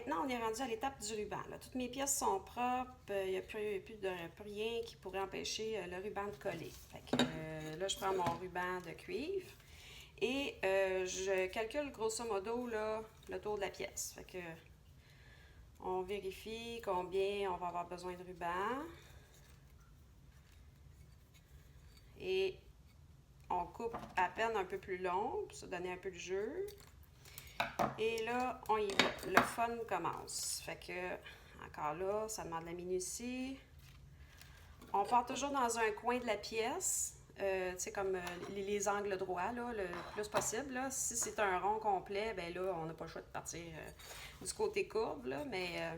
maintenant, on est rendu à l'étape du ruban. Là. Toutes mes pièces sont propres. Il n'y a plus rien qui pourrait empêcher le ruban de coller. Fait que, là, je prends mon ruban de cuivre et je calcule grosso modo là, le tour de la pièce. Fait que, on vérifie combien on va avoir besoin de ruban. Et on coupe à peine un peu plus long pour se donner un peu de jeu. Et là, on y va. Le fun commence. Fait que, encore là, ça demande de la minutie. On part toujours dans un coin de la pièce, tu sais, comme les angles droits, là, le plus possible. Là. Si c'est un rond complet, ben là, on n'a pas le choix de partir du côté courbe, là, mais...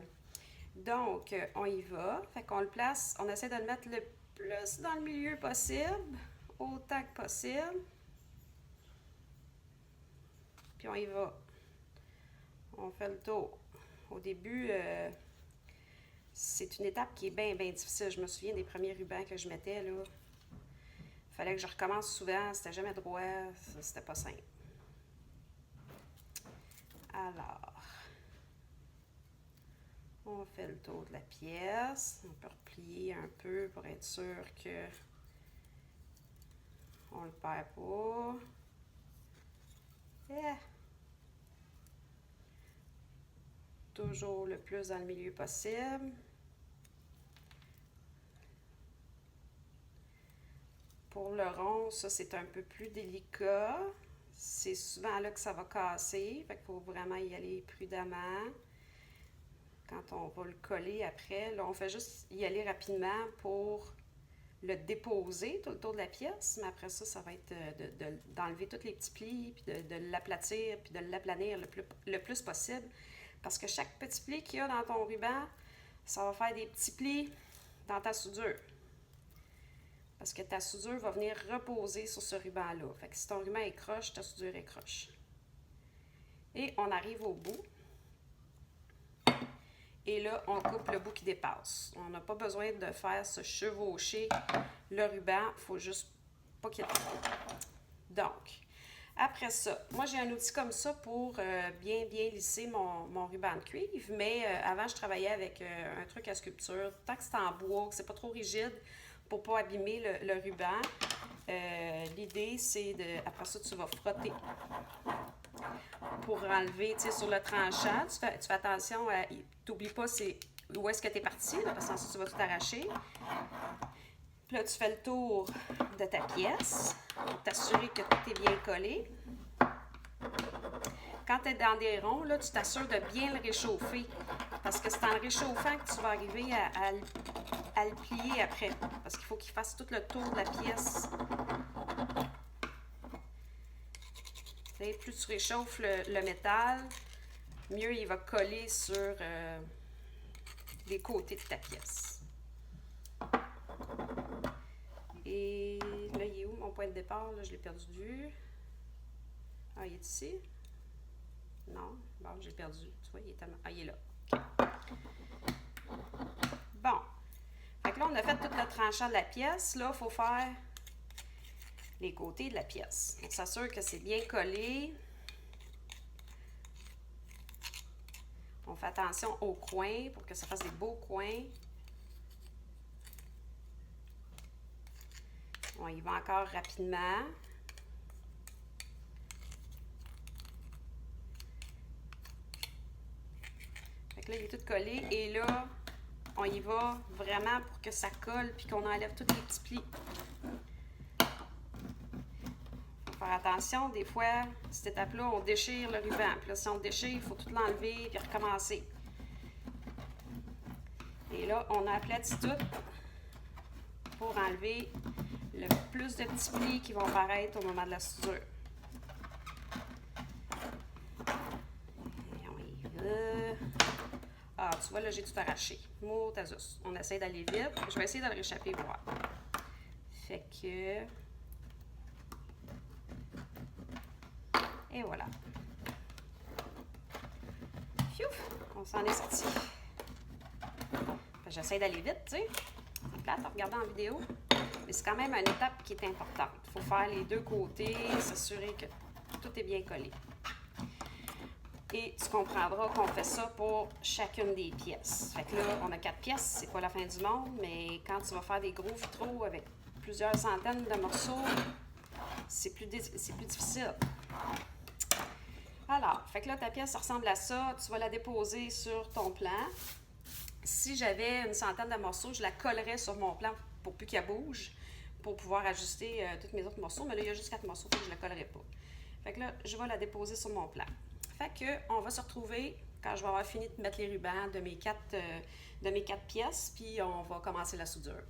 donc, on y va. Fait qu'on le place, on essaie de le mettre le plus dans le milieu possible, autant que possible. Puis on y va. On fait le tour. Au début, c'est une étape qui est bien difficile. Je me souviens des premiers rubans que je mettais, là. Il fallait que je recommence souvent, c'était jamais droit, c'était pas simple. Alors, on fait le tour de la pièce. On peut replier un peu pour être sûr que on le perd pas. Yeah. Toujours le plus dans le milieu possible. Pour le rond, ça c'est un peu plus délicat. C'est souvent là que ça va casser. Fait qu'il faut vraiment y aller prudemment. Quand on va le coller après, là on fait juste y aller rapidement pour le déposer tout le tour de la pièce. Mais après ça, ça va être d'enlever tous les petits plis, puis de l'aplatir, puis de l'aplanir le plus possible. Parce que chaque petit pli qu'il y a dans ton ruban, ça va faire des petits plis dans ta soudure. Parce que ta soudure va venir reposer sur ce ruban-là. Fait que si ton ruban est croche, ta soudure est croche. Et on arrive au bout. Et là, on coupe le bout qui dépasse. On n'a pas besoin de faire se chevaucher le ruban. Il faut juste pas qu'il y ait de trop. Donc, après ça, moi j'ai un outil comme ça pour bien lisser mon ruban de cuivre, mais avant je travaillais avec un truc à sculpture, tant que c'est en bois, que c'est pas trop rigide pour pas abîmer le ruban. L'idée c'est après ça tu vas frotter pour enlever, tu sais, sur le tranchant, tu fais attention, t'oublies pas où est-ce que tu es parti, là, parce qu'ensuite tu vas tout arracher. Puis là, tu fais le tour de ta pièce pour t'assurer que tout est bien collé. Quand tu es dans des ronds, là, tu t'assures de bien le réchauffer. Parce que c'est en le réchauffant que tu vas arriver à le plier après. Parce qu'il faut qu'il fasse tout le tour de la pièce. Et plus tu réchauffes le métal, mieux il va coller sur les côtés de ta pièce. Et là, il est où mon point de départ? Là, je l'ai perdu de vue. Ah, il est ici? Non. Bon, j'ai perdu. Tu vois, il est tellement... Ah, il est là. OK. Bon. Fait que là, on a fait tout le tranchant de la pièce. Là, il faut faire les côtés de la pièce. On s'assure que c'est bien collé. On fait attention aux coins pour que ça fasse des beaux coins. On y va encore rapidement. Fait que là, il est tout collé. Et là, on y va vraiment pour que ça colle puis qu'on enlève tous les petits plis. Faut faire attention. Des fois, cette étape-là, on déchire le ruban. Puis là, si on déchire, il faut tout l'enlever puis recommencer. Et là, on aplatit tout pour enlever le plus de petits plis qui vont apparaître au moment de la soudure. Et on y va. Ah, tu vois, là, j'ai tout arraché. Motazus. On essaie d'aller vite. Je vais essayer de le réchapper, voir. Fait que... Et voilà. Piouf! On s'en est sorti. J'essaie d'aller vite, tu sais. C'est plate à regarder en vidéo. Mais c'est quand même une étape qui est importante. Il faut faire les deux côtés, s'assurer que tout est bien collé. Et tu comprendras qu'on fait ça pour chacune des pièces. Fait que là, on a 4 pièces, c'est pas la fin du monde, mais quand tu vas faire des gros vitraux avec plusieurs centaines de morceaux, c'est plus difficile. Alors, fait que là, ta pièce, ça ressemble à ça. Tu vas la déposer sur ton plan. Si j'avais une centaine de morceaux, je la collerais sur mon plan pour plus qu'elle bouge, pour pouvoir ajuster tous mes autres morceaux. Mais là, il y a juste 4 morceaux, donc je ne la collerai pas. Fait que là, je vais la déposer sur mon plan. Fait que on va se retrouver quand je vais avoir fini de mettre les rubans de mes quatre pièces, puis on va commencer la soudure.